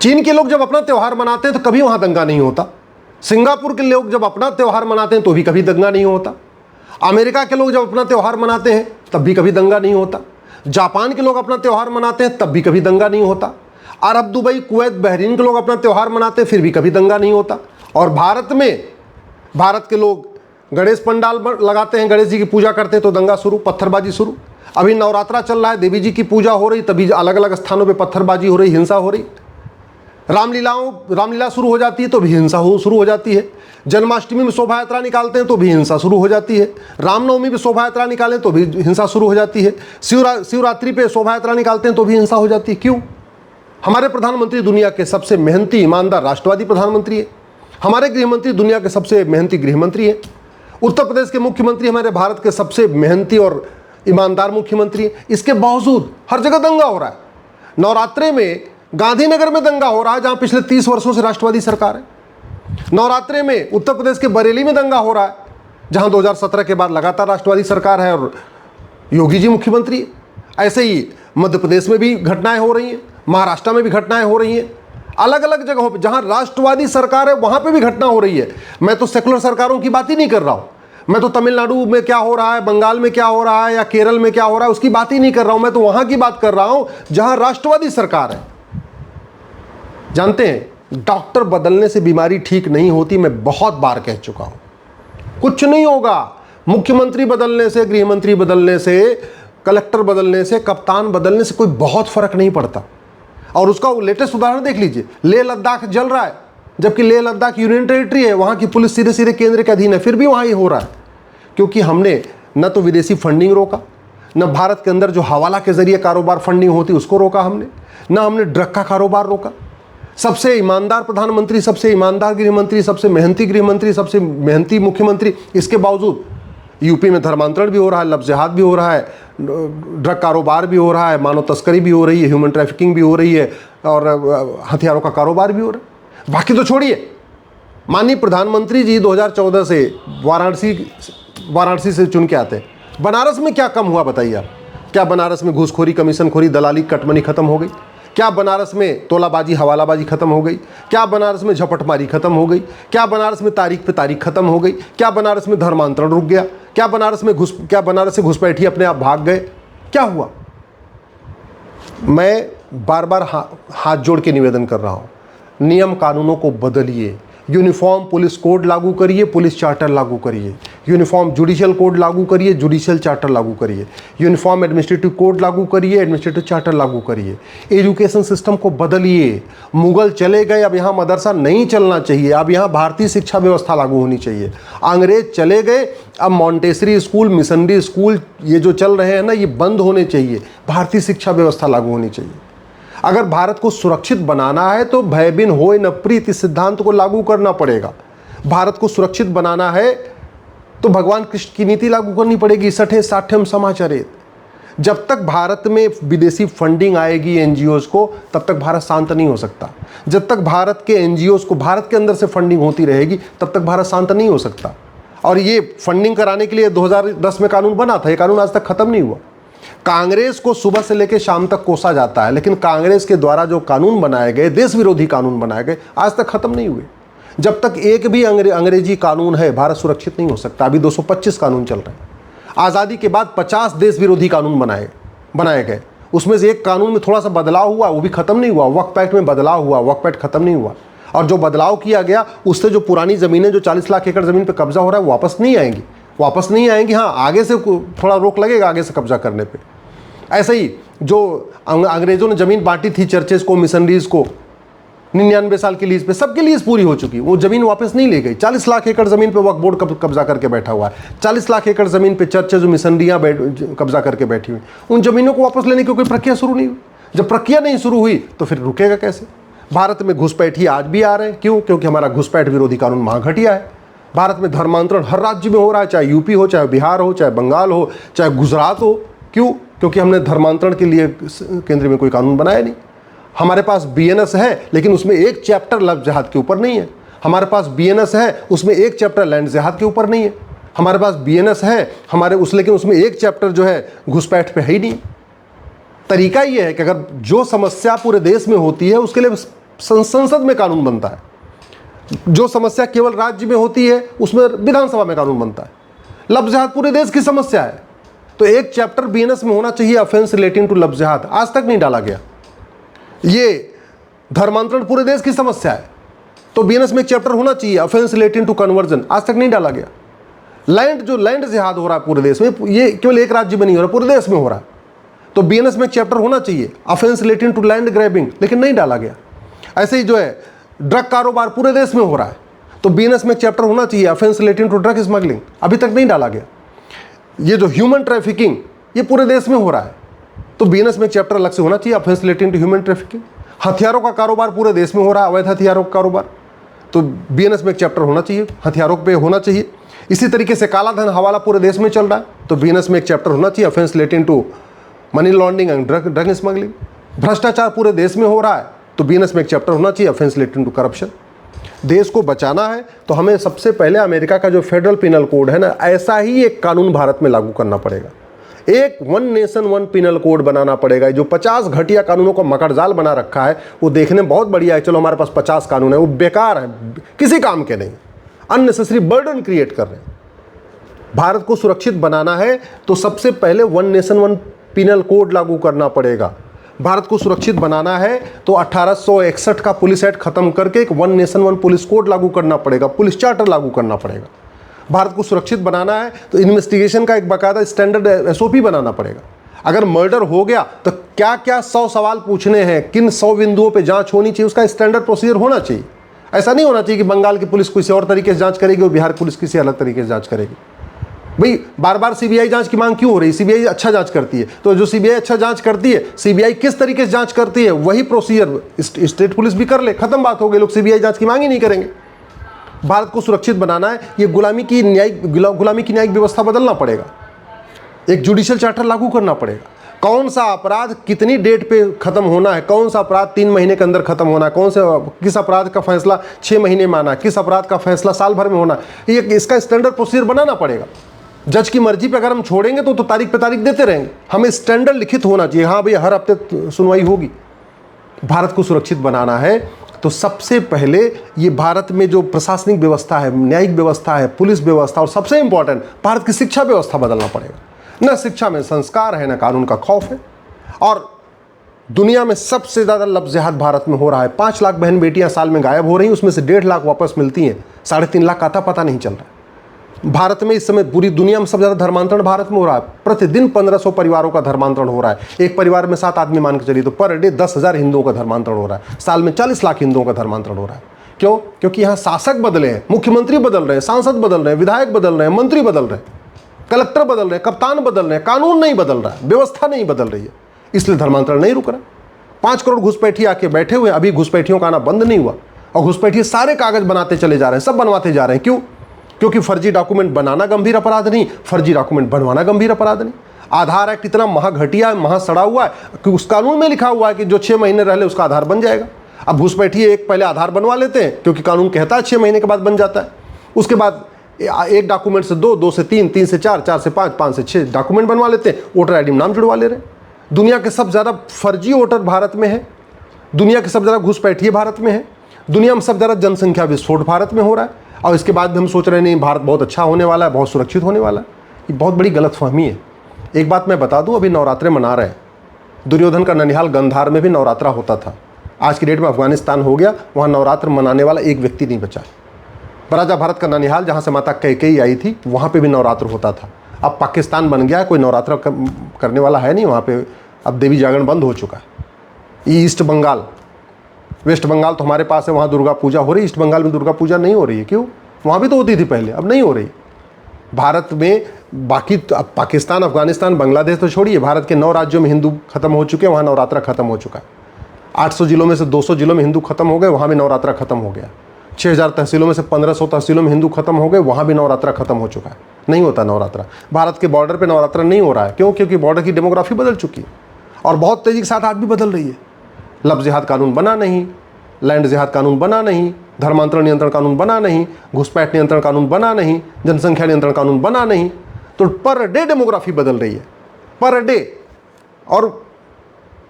चीन के लोग जब अपना त्यौहार मनाते हैं तो कभी वहां दंगा नहीं होता। सिंगापुर के लोग जब अपना त्यौहार मनाते हैं तो भी कभी दंगा नहीं होता। अमेरिका के लोग जब अपना त्यौहार मनाते हैं तब भी कभी दंगा नहीं होता। जापान के लोग अपना त्यौहार मनाते हैं तब भी कभी दंगा नहीं होता। अरब, दुबई, कुवैत, बहरीन के लोग अपना त्यौहार मनाते हैं फिर भी कभी दंगा नहीं होता। और भारत के लोग गणेश पंडाल लगाते हैं, गणेश जी की पूजा करते हैं तो दंगा शुरू, पत्थरबाजी शुरू। अभी नवरात्रा चल रहा है, देवी जी की पूजा हो रही, तभी अलग अलग स्थानों पे पत्थरबाजी हो रही, हिंसा हो रही। रामलीला शुरू हो जाती है तो भी हिंसा शुरू हो जाती है। जन्माष्टमी में शोभा यात्रा निकालते हैं तो भी हिंसा शुरू हो जाती है। रामनवमी पे शोभा यात्रा निकालें तो भी हिंसा शुरू हो जाती है। शिवरात्रि पे शोभा यात्रा निकालते हैं तो भी हिंसा हो जाती है। क्यों? हमारे प्रधानमंत्री दुनिया के सबसे मेहनती, ईमानदार, राष्ट्रवादी प्रधानमंत्री है। हमारे गृहमंत्री दुनिया के सबसे मेहनती गृहमंत्री है। उत्तर प्रदेश के मुख्यमंत्री हमारे भारत के सबसे मेहनती और ईमानदार मुख्यमंत्री है। इसके बावजूद हर जगह दंगा हो रहा है। नवरात्रे में गांधीनगर में दंगा हो रहा है, जहां पिछले 30 वर्षों से राष्ट्रवादी सरकार है। नवरात्रे में उत्तर प्रदेश के बरेली में दंगा हो रहा है, जहां 2017 के बाद लगातार राष्ट्रवादी सरकार है और योगी जी मुख्यमंत्री है। ऐसे ही मध्य प्रदेश में भी घटनाएं हो रही हैं, महाराष्ट्र में भी घटनाएं हो रही हैं। अलग अलग जगहों पे जहां राष्ट्रवादी सरकार है वहां पे भी घटना हो रही है। मैं तो सेकुलर सरकारों की बात ही नहीं कर रहा हूं। मैं तो तमिलनाडु में क्या हो रहा है, बंगाल में क्या हो रहा है या केरल में क्या हो रहा है उसकी बात ही नहीं कर रहा हूं। मैं तो वहां की बात कर रहा हूं जहां राष्ट्रवादी सरकार है। जानते हैं, डॉक्टर बदलने से बीमारी ठीक नहीं होती। मैं बहुत बार कह चुका हूं। कुछ नहीं होगा मुख्यमंत्री बदलने से, गृहमंत्री बदलने से, कलेक्टर बदलने से, कप्तान बदलने से कोई बहुत फर्क नहीं पड़ता। और उसका लेटेस्ट उदाहरण देख लीजिए, लेह लद्दाख जल रहा है, जबकि लेह लद्दाख यूनियन टेरिटरी है, वहां की पुलिस सीधे सीधे केंद्र के अधीन है, फिर भी वहां ये हो रहा है। क्योंकि हमने न तो विदेशी फंडिंग रोका, न भारत के अंदर जो हवाला के जरिए कारोबार फंडिंग होती उसको रोका हमने, न हमने ड्रग का कारोबार रोका। सबसे ईमानदार प्रधानमंत्री, सबसे ईमानदार गृहमंत्री, सबसे मेहनती गृहमंत्री, सबसे मेहनती मुख्यमंत्री, इसके बावजूद यूपी में धर्मांतरण भी हो रहा है, लफ्ज़ जिहाद भी हो रहा है, ड्रग कारोबार भी हो रहा है, मानव तस्करी भी हो रही है, ह्यूमन ट्रैफिकिंग भी हो रही है और हथियारों का कारोबार भी हो रहा है। बाकी तो छोड़िए, माननीय प्रधानमंत्री जी 2014 से वाराणसी से चुन के आते हैं। बनारस में क्या कम हुआ बताइए आप? क्या बनारस में घूसखोरी, कमीशनखोरी, दलाली, कटमनी खत्म हो गई? क्या बनारस में तोलाबाजी, हवालाबाजी खत्म हो गई? क्या बनारस में झपटमारी खत्म हो गई? क्या बनारस में तारीख पे तारीख खत्म हो गई? क्या बनारस में धर्मांतरण रुक गया? क्या बनारस से घुसपैठी अपने आप भाग गए? क्या हुआ? मैं बार बार हाथ जोड़ के निवेदन कर रहा हूं, नियम कानूनों को बदलिए। यूनिफॉर्म पुलिस कोड लागू करिए, पुलिस चार्टर लागू करिए। यूनिफॉर्म जुडिशियल कोड लागू करिए, जुडिशियल चार्टर लागू करिए। यूनिफॉर्म एडमिनिस्ट्रेटिव कोड लागू करिए, एडमिनिस्ट्रेटिव चार्टर लागू करिए। एजुकेशन सिस्टम को बदलिए। मुगल चले गए, अब यहाँ मदरसा नहीं चलना चाहिए, अब यहाँ भारतीय शिक्षा व्यवस्था लागू होनी चाहिए। अंग्रेज चले गए, अब मॉन्टेसरी स्कूल, मिशनरी स्कूल ये जो चल रहे हैं ना, ये बंद होने चाहिए। भारतीय शिक्षा व्यवस्था लागू होनी चाहिए। अगर भारत को सुरक्षित बनाना है तो भय बिन होय न प्रीत इस सिद्धांत को लागू करना पड़ेगा। भारत को सुरक्षित बनाना है तो भगवान कृष्ण की नीति लागू करनी पड़ेगी, सठे साठ्यम समाचरेत। जब तक भारत में विदेशी फंडिंग आएगी एनजीओज को, तब तक भारत शांत नहीं हो सकता। जब तक भारत के एनजीओज को भारत के अंदर से फंडिंग होती रहेगी, तब तक भारत शांत नहीं हो सकता। और ये फंडिंग कराने के लिए 2010 में कानून बना था, ये कानून आज तक खत्म नहीं हुआ। कांग्रेस को सुबह से लेकर शाम तक कोसा जाता है, लेकिन कांग्रेस के द्वारा जो कानून बनाए गए, देश विरोधी कानून बनाए गए, आज तक खत्म नहीं हुए। जब तक एक भी अंग्रेजी कानून है, भारत सुरक्षित नहीं हो सकता। अभी 225 कानून चल रहे हैं। आज़ादी के बाद 50 देश विरोधी कानून बनाए गए। उसमें से एक कानून में थोड़ा सा बदलाव हुआ, वो भी खत्म नहीं हुआ। वक्फ एक्ट में बदलाव हुआ, वक्फ एक्ट खत्म नहीं हुआ। और जो बदलाव किया गया उससे जो पुरानी ज़मीनें, जो 40 लाख एकड़ ज़मीन पर कब्जा हो रहा है, वापस नहीं आएंगी। हाँ, आगे से थोड़ा रोक लगेगा आगे से कब्जा करने पे। ऐसे ही जो अंग्रेजों ने ज़मीन बांटी थी चर्चेस को, मिशनरीज को, 99 साल की लीज पे, सबकी लीज पूरी हो चुकी, वो ज़मीन वापस नहीं ले गई। 40 लाख एकड़ ज़मीन पे वक्फ बोर्ड कब्जा करके बैठा हुआ है। 40 लाख एकड़ ज़मीन पे चर्चेज, मिशनरियाँ कब्जा करके बैठी हुई। उन ज़मीनों को वापस लेने की कोई प्रक्रिया शुरू नहीं हुई। जब प्रक्रिया नहीं शुरू हुई तो फिर रुकेगा कैसे? भारत में घुसपैठी आज भी आ रहे हैं। क्यों? क्योंकि हमारा घुसपैठ विरोधी कानून महाघटिया है। भारत में धर्मांतरण हर राज्य में हो रहा है, चाहे यूपी हो, चाहे बिहार हो, चाहे बंगाल हो, चाहे गुजरात हो। क्यों? क्योंकि हमने धर्मांतरण के लिए केंद्र में कोई कानून बनाया नहीं। हमारे पास बीएनएस है, लेकिन उसमें एक चैप्टर लफ्ज़ जिहाद के ऊपर नहीं है। हमारे पास बीएनएस है, उसमें एक चैप्टर लैंड जिहाद के ऊपर नहीं है। हमारे पास बीएनएस है लेकिन उसमें एक चैप्टर जो है घुसपैठ पे है ही नहीं। तरीका ये है कि अगर जो समस्या पूरे देश में होती है उसके लिए संसद में कानून बनता है। जो समस्या केवल राज्य में होती है उसमें विधानसभा में कानून बनता है। लफ्ज़ जिहाद पूरे देश की समस्या है, तो एक चैप्टर बीएनएस में होना चाहिए ऑफेंस रिलेटिंग टू लफ्ज़ जिहाद, आज तक नहीं डाला गया। ये धर्मांतरण पूरे देश की समस्या है, तो बीएनएस में एक चैप्टर होना चाहिए ऑफेंस रिलेटिंग टू कन्वर्जन, आज तक नहीं डाला गया। लैंड जिहाद हो रहा है पूरे देश में, ये केवल एक राज्य में नहीं हो रहा, पूरे देश में हो रहा है, तो बीएनएस में एक चैप्टर होना चाहिए offence relating to land grabbing, लेकिन नहीं डाला गया। ऐसे ही जो है ड्रग कारोबार पूरे देश में हो रहा है, तो बीएनएस में एक चैप्टर होना चाहिए offence relating to drug smuggling, अभी तक नहीं डाला गया। ये जो ह्यूमन ट्रैफिकिंग ये पूरे देश में हो रहा है, तो बीएनएस में एक चैप्टर अलग से होना चाहिए offence relating to human trafficking. हथियारों का कारोबार पूरे देश में हो रहा है, अवैध हथियारों का कारोबार, तो बीएनएस में एक चैप्टर होना चाहिए, हथियारों पे होना चाहिए। इसी तरीके से काला धन हवाला पूरे देश में चल रहा है, तो बीएनएस में एक चैप्टर होना चाहिए offence relating to money laundering and drug smuggling. भ्रष्टाचार पूरे देश में हो रहा है, तो बीएनएस में एक चैप्टर होना चाहिए ऑफेंस रिलेटिंग टू करप्शन। देश को बचाना है तो हमें सबसे पहले अमेरिका का जो फेडरल पिनल कोड है ना, ऐसा ही एक कानून भारत में लागू करना पड़ेगा। एक one nation one penal code बनाना पड़ेगा। जो 50 घटिया कानूनों को मकड़जाल बना रखा है वो देखने में बहुत बढ़िया है, चलो हमारे पास 50 कानून है, वो बेकार है, किसी काम के नहीं, अननेसेसरी बर्डन क्रिएट कर रहे हैं। भारत को सुरक्षित बनाना है तो सबसे पहले one nation one penal code लागू करना पड़ेगा। भारत को सुरक्षित बनाना है तो 1861 का पुलिस एक्ट खत्म करके एक one nation one police code लागू करना पड़ेगा, पुलिस चार्टर लागू करना पड़ेगा। भारत को सुरक्षित बनाना है तो इन्वेस्टिगेशन का एक बाकायदा स्टैंडर्ड एसओपी बनाना पड़ेगा। अगर मर्डर हो गया तो क्या क्या 100 सवाल पूछने हैं, किन 100 बिंदुओं पे जांच होनी चाहिए, उसका स्टैंडर्ड प्रोसीजर होना चाहिए। ऐसा नहीं होना चाहिए कि बंगाल की पुलिस किसी और तरीके से जांच करेगी और बिहार पुलिस किसी अलग तरीके से जांच करेगी। भाई बार बार सीबीआई जांच की मांग क्यों हो रही? सीबीआई अच्छा जांच करती है, तो जो सीबीआई अच्छा जांच करती है, सीबीआई किस तरीके से जांच करती है वही प्रोसीजर स्टेट पुलिस भी कर ले, खत्म बात हो गई, लोग सीबीआई जांच की मांग ही नहीं करेंगे। भारत को सुरक्षित बनाना है, ये गुलामी की न्यायिक व्यवस्था बदलना पड़ेगा, एक जुडिशियल चार्टर लागू करना पड़ेगा। कौन सा अपराध कितनी डेट पे खत्म होना है, कौन सा अपराध 3 महीने के अंदर खत्म होना है, किस अपराध का फैसला 6 महीने में आना है, किस अपराध का फैसला साल भर में होना है, ये इसका स्टैंडर्ड प्रोसीजर बनाना पड़ेगा। जज की मर्जी पे अगर हम छोड़ेंगे तो तारीख पे तारीख देते रहेंगे, हमें स्टैंडर्ड लिखित होना चाहिए, हाँ भैया हर हफ्ते सुनवाई होगी। भारत को सुरक्षित बनाना है तो सबसे पहले ये भारत में जो प्रशासनिक व्यवस्था है, न्यायिक व्यवस्था है, पुलिस व्यवस्था, और सबसे इंपॉर्टेंट भारत की शिक्षा व्यवस्था बदलना पड़ेगा। न शिक्षा में संस्कार है, न कानून का खौफ है। और दुनिया में सबसे ज़्यादा लफ्ज़ जिहाद भारत में हो रहा है। 5 लाख बहन बेटियां साल में गायब हो रही हैं, उसमें से 1.5 लाख वापस मिलती हैं, 3.5 लाख का आता पता नहीं चल रहा है। भारत में इस समय पूरी दुनिया में सबसे ज़्यादा धर्मांतरण भारत में हो रहा है। प्रतिदिन 1500 परिवारों का धर्मांतरण हो रहा है। एक परिवार में 7 आदमी मान के चलिए तो पर डे 10,000 हिंदुओं का धर्मांतरण हो रहा है। साल में 40 लाख हिंदुओं का धर्मांतरण हो रहा है। क्यों? क्योंकि यहाँ शासक बदले हैं, मुख्यमंत्री बदल रहे हैं, सांसद बदल रहे हैं, विधायक बदल रहे हैं, मंत्री बदल रहे हैं, कलेक्टर बदल रहे हैं, कप्तान बदल रहे हैं, कानून नहीं बदल रहा है, व्यवस्था नहीं बदल रही है, इसलिए धर्मांतरण नहीं रुक रहा। 5 करोड़ घुसपैठी आके बैठे हुए, अभी घुसपैठियों का आना बंद नहीं हुआ, और घुसपैठी सारे कागज बनाते चले जा रहे हैं, सब बनवाते जा रहे हैं। क्यों? क्योंकि फर्जी डॉक्यूमेंट बनाना गंभीर अपराध नहीं, फर्जी डॉक्यूमेंट बनवाना गंभीर अपराध नहीं। आधार एक्ट इतना महाघटिया है, महा सड़ा हुआ है कि उस कानून में लिखा हुआ है कि जो 6 महीने रह ले उसका आधार बन जाएगा। अब घुसपैठी एक पहले आधार बनवा लेते हैं क्योंकि कानून कहता है 6 महीने के बाद बन जाता है, उसके बाद एक डॉक्यूमेंट से 2, 2 से 3, 3 से 4, 4 से 5, 5 से 6 डॉक्यूमेंट बनवा लेते हैं, वोटर आईडी में नाम जुड़वा ले रहे हैं। दुनिया के सबसे ज़्यादा फर्जी वोटर भारत में है, दुनिया के सबसे ज़्यादा घुसपैठिए भारत में है, दुनिया में सबसे ज़्यादा जनसंख्या विस्फोट भारत में हो रहा है। और इसके बाद भी हम सोच रहे हैं नहीं भारत बहुत अच्छा होने वाला है, बहुत सुरक्षित होने वाला है। ये बहुत बड़ी गलतफहमी है। एक बात मैं बता दूं, अभी नवरात्रे मना रहे हैं। दुर्योधन का ननिहाल गंधार में भी नवरात्रा होता था। आज की डेट में अफगानिस्तान हो गया, वहाँ नवरात्र मनाने वाला एक व्यक्ति नहीं बचा। राजा भारत का ननिहाल जहाँ से माता कैकेयी आई थी वहाँ पर भी नवरात्र होता था। अब पाकिस्तान बन गया, कोई नवरात्र करने वाला है नहीं वहाँ पर। अब देवी जागरण बंद हो चुका है। ईस्ट बंगाल, वेस्ट बंगाल तो हमारे पास है, वहाँ दुर्गा पूजा हो रही है। ईस्ट बंगाल में दुर्गा पूजा नहीं हो रही है। क्यों? वहाँ भी तो होती थी पहले, अब नहीं हो रही। भारत में बाकी तो अब पाकिस्तान, अफगानिस्तान, बांग्लादेश तो छोड़िए, भारत के 9 राज्यों में हिंदू खत्म हो चुके हैं, वहाँ नवरात्रा खत्म हो चुका है। 800 जिलों में से 200 जिलों में हिंदू खत्म हो गए, वहाँ भी नवरात्रा खत्म हो गया। 6000 तहसीलों में से 1500 तहसीलों में हिंदू खत्म हो गए, वहाँ भी नवरात्रा खत्म हो चुका है। नहीं होता नवरात्रा। भारत के बॉर्डर पर नवरात्रा नहीं हो रहा है। क्यों? क्योंकि बॉर्डर की डेमोग्राफी बदल चुकी है और बहुत तेज़ी के साथ आज भी बदल रही है। लफ्ज़ जिहाद कानून बना नहीं, लैंड जिहाद कानून बना नहीं, धर्मांतरण नियंत्रण कानून बना नहीं, घुसपैठ नियंत्रण कानून बना नहीं, जनसंख्या नियंत्रण कानून बना नहीं। तो पर डे डेमोग्राफी बदल रही है, पर डे। और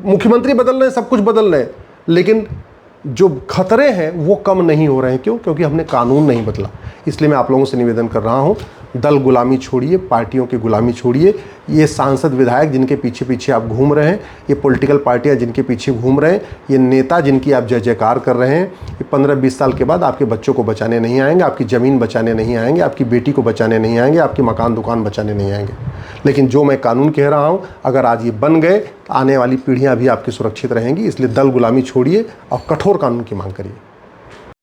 मुख्यमंत्री बदल रहे हैं, सब कुछ बदल रहे हैं, लेकिन जो खतरे हैं वो कम नहीं हो रहे हैं। क्यों? क्योंकि हमने कानून नहीं बदला। इसलिए मैं आप लोगों से निवेदन कर रहा हूँ, दल गुलामी छोड़िए, पार्टियों की गुलामी छोड़िए। ये सांसद विधायक जिनके पीछे पीछे आप घूम रहे हैं, ये पॉलिटिकल पार्टियां जिनके पीछे घूम रहे हैं, ये नेता जिनकी आप जय जयकार कर रहे हैं, ये 15-20 साल के बाद आपके बच्चों को बचाने नहीं आएंगे, आपकी ज़मीन बचाने नहीं आएंगे, आपकी बेटी को बचाने नहीं आएंगे, आपकी मकान दुकान बचाने नहीं आएंगे। लेकिन जो मैं कानून कह रहा हूँ, अगर आज ये बन गए तो आने वाली पीढ़ियाँ भी आपकी सुरक्षित रहेंगी। इसलिए दल गुलामी छोड़िए और कठोर कानून की मांग करिए।